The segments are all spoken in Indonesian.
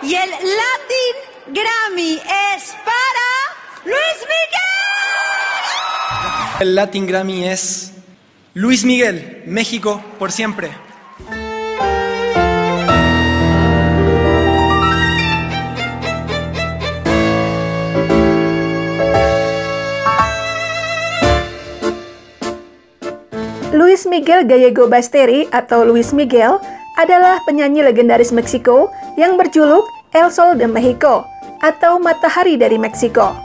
Y el Latin Grammy es para Luis Miguel. El Latin Grammy es Luis Miguel, México por siempre. Luis Miguel Gallego Basteri atau Luis Miguel adalah penyanyi legendaris Meksiko yang berjuluk El Sol de Mexico atau Matahari dari Meksiko.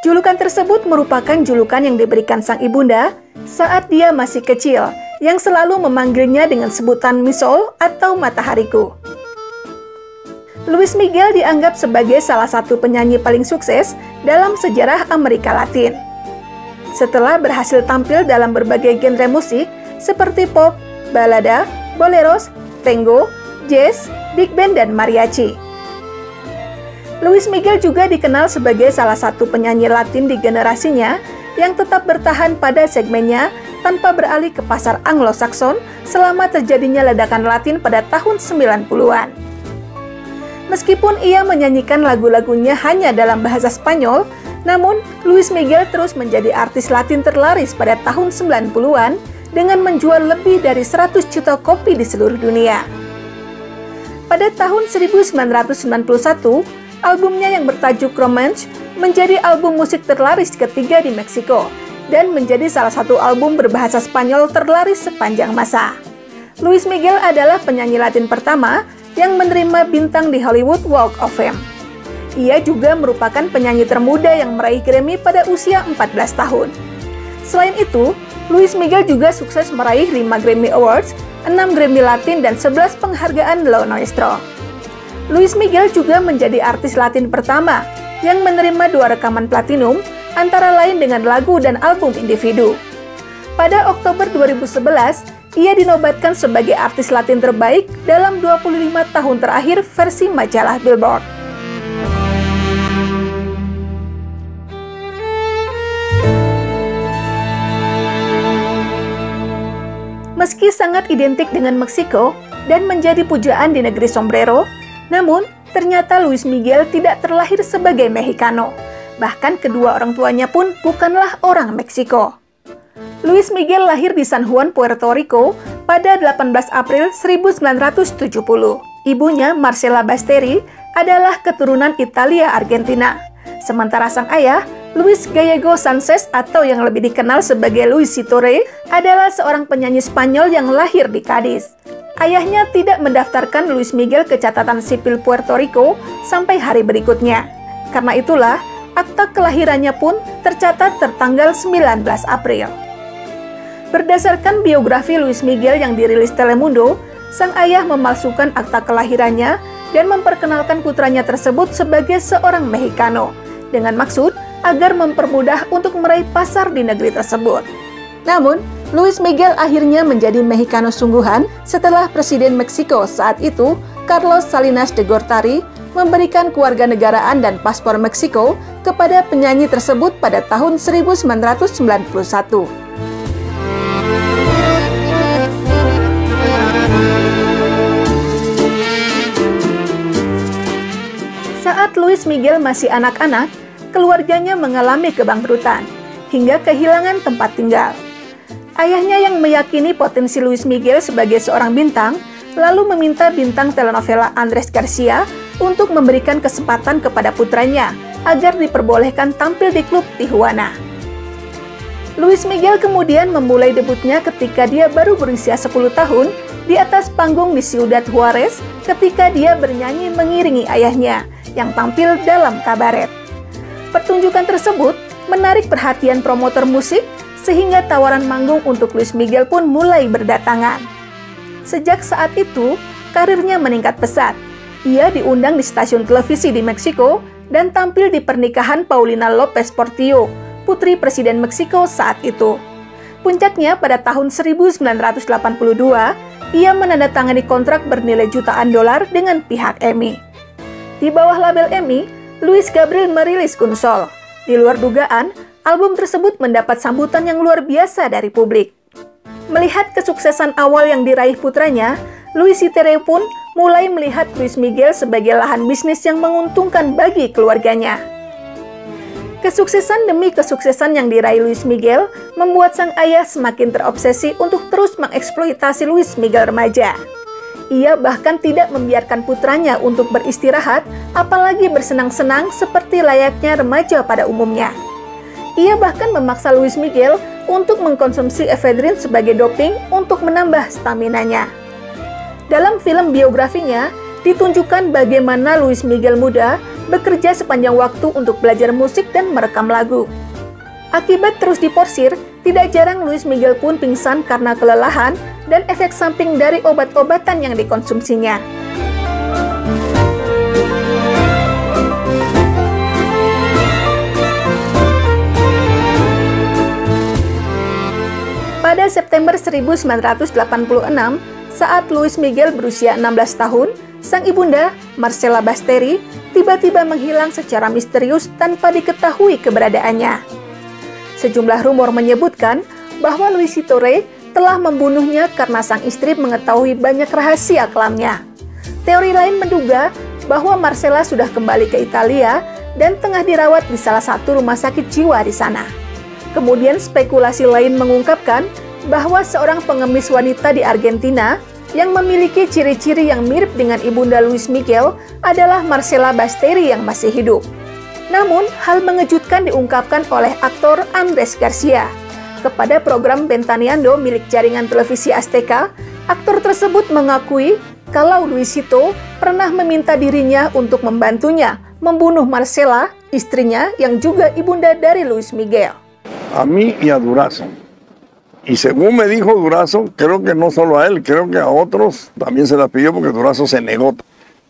Julukan tersebut merupakan julukan yang diberikan sang ibunda saat dia masih kecil, yang selalu memanggilnya dengan sebutan Mi Sol atau Matahariku. Luis Miguel dianggap sebagai salah satu penyanyi paling sukses dalam sejarah Amerika Latin. Setelah berhasil tampil dalam berbagai genre musik seperti pop, balada, boleros, tango, jazz, big band, dan mariachi. Luis Miguel juga dikenal sebagai salah satu penyanyi Latin di generasinya yang tetap bertahan pada segmennya tanpa beralih ke pasar Anglo-Saxon selama terjadinya ledakan Latin pada tahun 90-an. Meskipun ia menyanyikan lagu-lagunya hanya dalam bahasa Spanyol, namun Luis Miguel terus menjadi artis Latin terlaris pada tahun 90-an dengan menjual lebih dari 100 juta kopi di seluruh dunia. Pada tahun 1991, albumnya yang bertajuk Romance menjadi album musik terlaris ketiga di Meksiko dan menjadi salah satu album berbahasa Spanyol terlaris sepanjang masa. Luis Miguel adalah penyanyi Latin pertama yang menerima bintang di Hollywood Walk of Fame. Ia juga merupakan penyanyi termuda yang meraih Grammy pada usia 14 tahun. Selain itu, Luis Miguel juga sukses meraih 5 Grammy Awards, 6 Grammy Latin, dan 11 penghargaan Lo Nuestro. Luis Miguel juga menjadi artis Latin pertama yang menerima 2 rekaman platinum, antara lain dengan lagu dan album individu. Pada Oktober 2011, ia dinobatkan sebagai artis Latin terbaik dalam 25 tahun terakhir versi majalah Billboard. Meski sangat identik dengan Meksiko dan menjadi pujaan di negeri sombrero, namun ternyata Luis Miguel tidak terlahir sebagai Mexicano. Bahkan kedua orang tuanya pun bukanlah orang Meksiko. Luis Miguel lahir di San Juan, Puerto Rico pada 18 April 1970. Ibunya, Marcela Basteri, adalah keturunan Italia-Argentina. Sementara sang ayah, Luis Gallego Sanchez atau yang lebih dikenal sebagai Luisito Rey, adalah seorang penyanyi Spanyol yang lahir di Cadiz. Ayahnya tidak mendaftarkan Luis Miguel ke catatan sipil Puerto Rico sampai hari berikutnya. Karena itulah, akta kelahirannya pun tercatat tertanggal 19 April. Berdasarkan biografi Luis Miguel yang dirilis Telemundo, sang ayah memalsukan akta kelahirannya dan memperkenalkan putranya tersebut sebagai seorang Mexicano, dengan maksud agar mempermudah untuk meraih pasar di negeri tersebut. Namun, Luis Miguel akhirnya menjadi Mexicano sungguhan setelah Presiden Meksiko saat itu, Carlos Salinas de Gortari, memberikan kewarganegaraan dan paspor Meksiko kepada penyanyi tersebut pada tahun 1991. Saat Luis Miguel masih anak-anak, keluarganya mengalami kebangkrutan hingga kehilangan tempat tinggal. Ayahnya yang meyakini potensi Luis Miguel sebagai seorang bintang, lalu meminta bintang telenovela Andres Garcia untuk memberikan kesempatan kepada putranya agar diperbolehkan tampil di klub Tijuana. Luis Miguel kemudian memulai debutnya ketika dia baru berusia 10 tahun di atas panggung di Ciudad Juarez ketika dia bernyanyi mengiringi ayahnya yang tampil dalam kabaret. Pertunjukan tersebut menarik perhatian promotor musik sehingga tawaran manggung untuk Luis Miguel pun mulai berdatangan. Sejak saat itu, karirnya meningkat pesat. Ia diundang di stasiun televisi di Meksiko dan tampil di pernikahan Paulina López Portillo, putri Presiden Meksiko saat itu. Puncaknya pada tahun 1982, ia menandatangani kontrak bernilai jutaan dolar dengan pihak EMI. Di bawah label EMI, Luis Gabriel merilis Unsol. Di luar dugaan, album tersebut mendapat sambutan yang luar biasa dari publik. Melihat kesuksesan awal yang diraih putranya, Luisito Rey pun mulai melihat Luis Miguel sebagai lahan bisnis yang menguntungkan bagi keluarganya. Kesuksesan demi kesuksesan yang diraih Luis Miguel membuat sang ayah semakin terobsesi untuk terus mengeksploitasi Luis Miguel remaja. Ia bahkan tidak membiarkan putranya untuk beristirahat, apalagi bersenang-senang seperti layaknya remaja pada umumnya. Ia bahkan memaksa Luis Miguel untuk mengkonsumsi efedrin sebagai doping untuk menambah staminanya. Dalam film biografinya, ditunjukkan bagaimana Luis Miguel muda bekerja sepanjang waktu untuk belajar musik dan merekam lagu. Akibat terus diporsir, tidak jarang Luis Miguel pun pingsan karena kelelahan dan efek samping dari obat-obatan yang dikonsumsinya. Pada September 1986, saat Luis Miguel berusia 16 tahun, sang ibunda, Marcela Basteri, tiba-tiba menghilang secara misterius tanpa diketahui keberadaannya. Sejumlah rumor menyebutkan bahwa Luisito Rey telah membunuhnya karena sang istri mengetahui banyak rahasia kelamnya. Teori lain menduga bahwa Marcela sudah kembali ke Italia dan tengah dirawat di salah satu rumah sakit jiwa di sana. Kemudian spekulasi lain mengungkapkan bahwa seorang pengemis wanita di Argentina yang memiliki ciri-ciri yang mirip dengan ibunda Luis Miguel adalah Marcela Basteri yang masih hidup. Namun, hal mengejutkan diungkapkan oleh aktor Andres Garcia. Kepada program Ventaneando milik jaringan televisi Azteca, aktor tersebut mengakui kalau Luisito pernah meminta dirinya untuk membantunya membunuh Marcela, istrinya yang juga ibunda dari Luis Miguel. A mí y a Durazo. Y según me dijo Durazo, creo que no solo a él, creo que a otros también se la pidió porque Durazo se negó.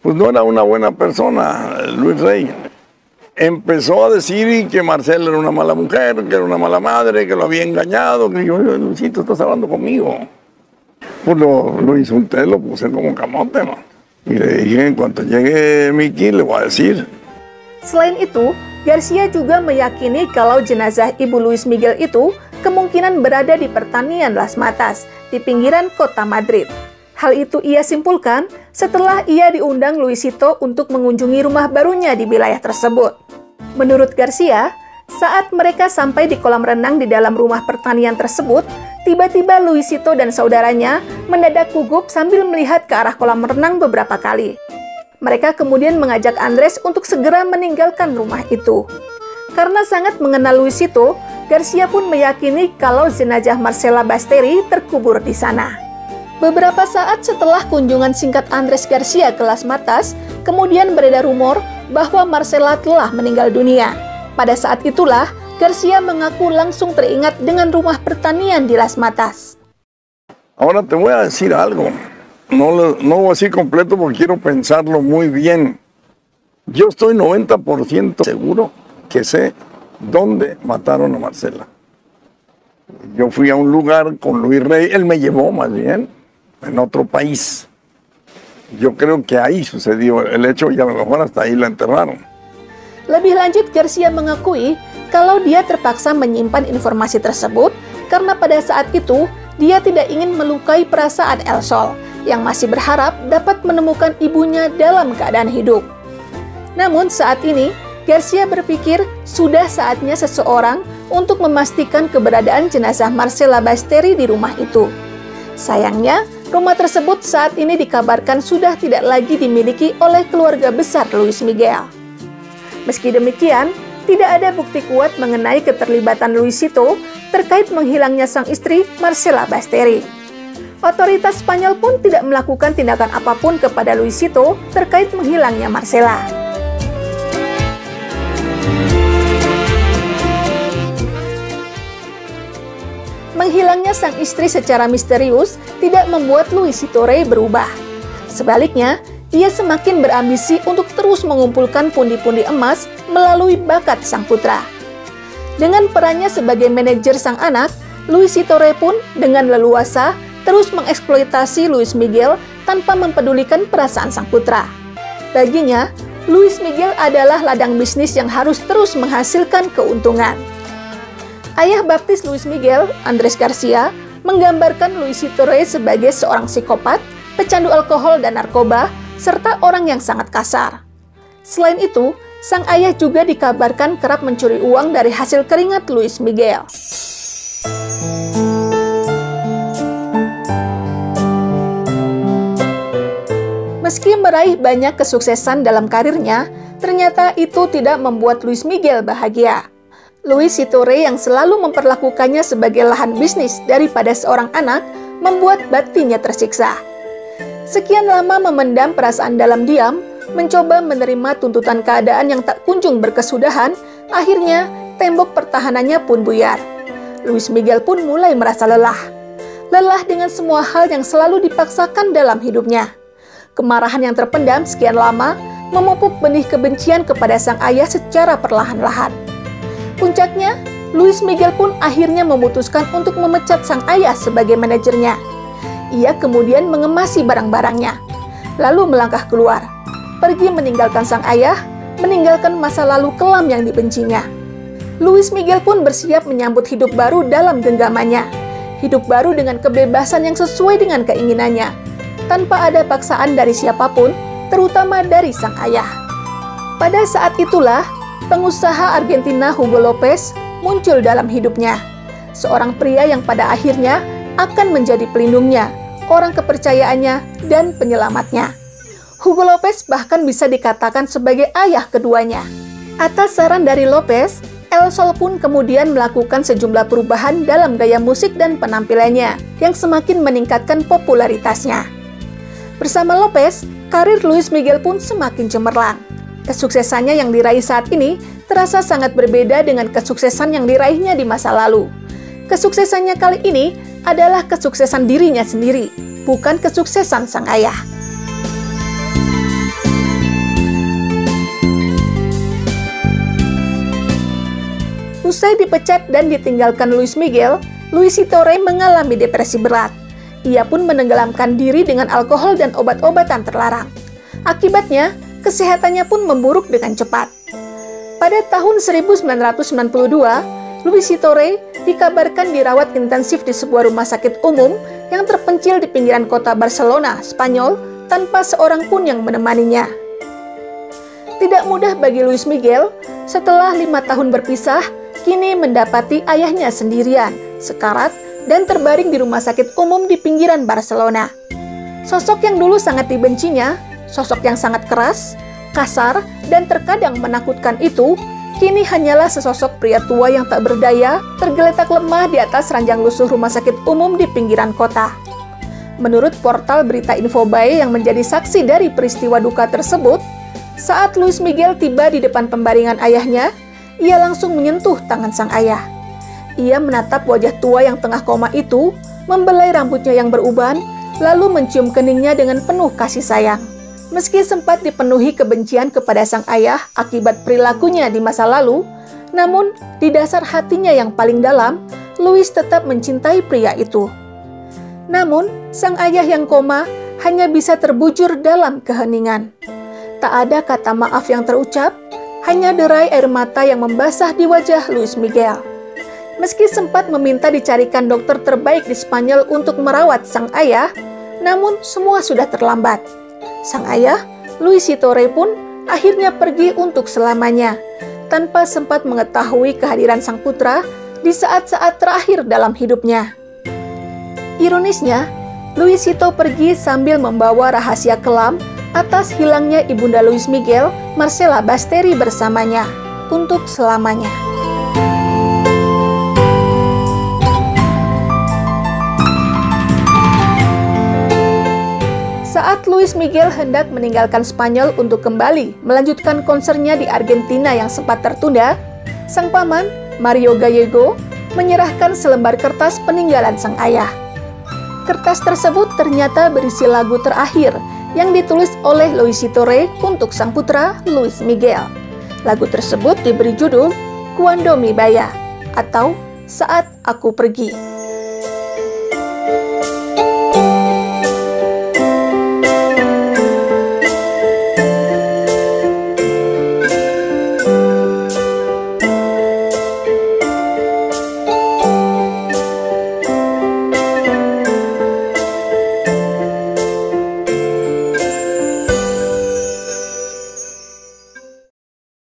Pues no era una buena persona, Luis Rey. Empezó a decir que Marcela era una mala mujer, que era una mala madre, que lo había engañado, que yo, Luisito, estás hablando conmigo. Pues lo insulté, lo puse como camote, ¿no? Y le dije, en cuanto llegue Miki, le voy a decir. Selain itu, Garcia juga meyakini kalau jenazah ibu Luis Miguel itu kemungkinan berada di pertanian Las Matas, di pinggiran kota Madrid. Hal itu ia simpulkan setelah ia diundang Luisito untuk mengunjungi rumah barunya di wilayah tersebut. Menurut Garcia, saat mereka sampai di kolam renang di dalam rumah pertanian tersebut, tiba-tiba Luisito dan saudaranya mendadak gugup sambil melihat ke arah kolam renang beberapa kali. Mereka kemudian mengajak Andres untuk segera meninggalkan rumah itu. Karena sangat mengenal Luisito, Garcia pun meyakini kalau jenazah Marcela Basteri terkubur di sana. Beberapa saat setelah kunjungan singkat Andres Garcia ke Las Matas, kemudian beredar rumor bahwa Marcela telah meninggal dunia. Pada saat itulah, Garcia mengaku langsung teringat dengan rumah pertanian di Las Matas. Ahora te voy a decir algo. No voy a decir completo porque quiero pensarlo muy bien. Yo estoy 90% seguro que sé dónde mataron a Marcela. Yo fui a un lugar con Luis Rey, él me llevó más bien, en otro país. Yo creo que ahí sucedió el hecho y a lo mejor hasta ahí la enterraron. Lebih lanjut, Garcia mengakui kalau dia terpaksa menyimpan informasi tersebut karena pada saat itu dia tidak ingin melukai perasaan El Sol yang masih berharap dapat menemukan ibunya dalam keadaan hidup. Namun saat ini, Garcia berpikir sudah saatnya seseorang untuk memastikan keberadaan jenazah Marcela Basteri di rumah itu. Sayangnya, rumah tersebut saat ini dikabarkan sudah tidak lagi dimiliki oleh keluarga besar Luis Miguel. Meski demikian, tidak ada bukti kuat mengenai keterlibatan Luisito terkait menghilangnya sang istri Marcela Basteri. Otoritas Spanyol pun tidak melakukan tindakan apapun kepada Luisito terkait menghilangnya Marcela. Menghilangnya sang istri secara misterius tidak membuat Luisito Rey berubah. Sebaliknya, ia semakin berambisi untuk terus mengumpulkan pundi-pundi emas melalui bakat sang putra. Dengan perannya sebagai manajer sang anak, Luisito Rey pun dengan leluasa terus mengeksploitasi Luis Miguel tanpa mempedulikan perasaan sang putra. Baginya, Luis Miguel adalah ladang bisnis yang harus terus menghasilkan keuntungan. Ayah baptis Luis Miguel, Andres Garcia, menggambarkan Luisito Rey sebagai seorang psikopat pecandu alkohol dan narkoba, serta orang yang sangat kasar. Selain itu, sang ayah juga dikabarkan kerap mencuri uang dari hasil keringat Luis Miguel. Meski meraih banyak kesuksesan dalam karirnya, ternyata itu tidak membuat Luis Miguel bahagia. Luis Sitore yang selalu memperlakukannya sebagai lahan bisnis daripada seorang anak, membuat batinnya tersiksa. Sekian lama memendam perasaan dalam diam, mencoba menerima tuntutan keadaan yang tak kunjung berkesudahan, akhirnya tembok pertahanannya pun buyar. Luis Miguel pun mulai merasa lelah. Lelah dengan semua hal yang selalu dipaksakan dalam hidupnya. Kemarahan yang terpendam sekian lama memupuk benih kebencian kepada sang ayah secara perlahan-lahan. Puncaknya, Luis Miguel pun akhirnya memutuskan untuk memecat sang ayah sebagai manajernya. Ia kemudian mengemasi barang-barangnya, lalu melangkah keluar, pergi meninggalkan sang ayah, meninggalkan masa lalu kelam yang dibencinya. Luis Miguel pun bersiap menyambut hidup baru dalam genggamannya, hidup baru dengan kebebasan yang sesuai dengan keinginannya, tanpa ada paksaan dari siapapun, terutama dari sang ayah. Pada saat itulah, pengusaha Argentina Hugo Lopez muncul dalam hidupnya. Seorang pria yang pada akhirnya akan menjadi pelindungnya, orang kepercayaannya, dan penyelamatnya. Hugo Lopez bahkan bisa dikatakan sebagai ayah keduanya. Atas saran dari Lopez, El Sol pun kemudian melakukan sejumlah perubahan dalam gaya musik dan penampilannya, yang semakin meningkatkan popularitasnya. Bersama Lopez, karir Luis Miguel pun semakin cemerlang. Kesuksesannya yang diraih saat ini terasa sangat berbeda dengan kesuksesan yang diraihnya di masa lalu. Kesuksesannya kali ini adalah kesuksesan dirinya sendiri, bukan kesuksesan sang ayah. Usai dipecat dan ditinggalkan Luis Miguel, Luis Sitore mengalami depresi berat. Ia pun menenggelamkan diri dengan alkohol dan obat-obatan terlarang. Akibatnya, kesehatannya pun memburuk dengan cepat. Pada tahun 1992, Luis Sitore dikabarkan dirawat intensif di sebuah rumah sakit umum yang terpencil di pinggiran kota Barcelona, Spanyol, tanpa seorang pun yang menemaninya. Tidak mudah bagi Luis Miguel, setelah 5 tahun berpisah, kini mendapati ayahnya sendirian, sekarat, dan terbaring di rumah sakit umum di pinggiran Barcelona. Sosok yang dulu sangat dibencinya, sosok yang sangat keras, kasar, dan terkadang menakutkan itu, kini hanyalah sesosok pria tua yang tak berdaya, tergeletak lemah di atas ranjang lusuh rumah sakit umum di pinggiran kota. Menurut portal berita Infobae yang menjadi saksi dari peristiwa duka tersebut, saat Luis Miguel tiba di depan pembaringan ayahnya, ia langsung menyentuh tangan sang ayah. Ia menatap wajah tua yang tengah koma itu, membelai rambutnya yang beruban, lalu mencium keningnya dengan penuh kasih sayang. Meski sempat dipenuhi kebencian kepada sang ayah akibat perilakunya di masa lalu, namun di dasar hatinya yang paling dalam, Luis tetap mencintai pria itu. Namun, sang ayah yang koma hanya bisa terbujur dalam keheningan. Tak ada kata maaf yang terucap, hanya derai air mata yang membasah di wajah Luis Miguel. Meski sempat meminta dicarikan dokter terbaik di Spanyol untuk merawat sang ayah, namun semua sudah terlambat. Sang ayah, Luis Sitore pun akhirnya pergi untuk selamanya, tanpa sempat mengetahui kehadiran sang putra di saat-saat terakhir dalam hidupnya. Ironisnya, Luis Sito pergi sambil membawa rahasia kelam atas hilangnya ibunda Luis Miguel, Marcela Basteri bersamanya, untuk selamanya. Saat Luis Miguel hendak meninggalkan Spanyol untuk kembali melanjutkan konsernya di Argentina yang sempat tertunda, sang paman, Mario Gallego, menyerahkan selembar kertas peninggalan sang ayah. Kertas tersebut ternyata berisi lagu terakhir yang ditulis oleh Luis Sitore untuk sang putra, Luis Miguel. Lagu tersebut diberi judul Cuando Me Vaya, atau Saat Aku Pergi.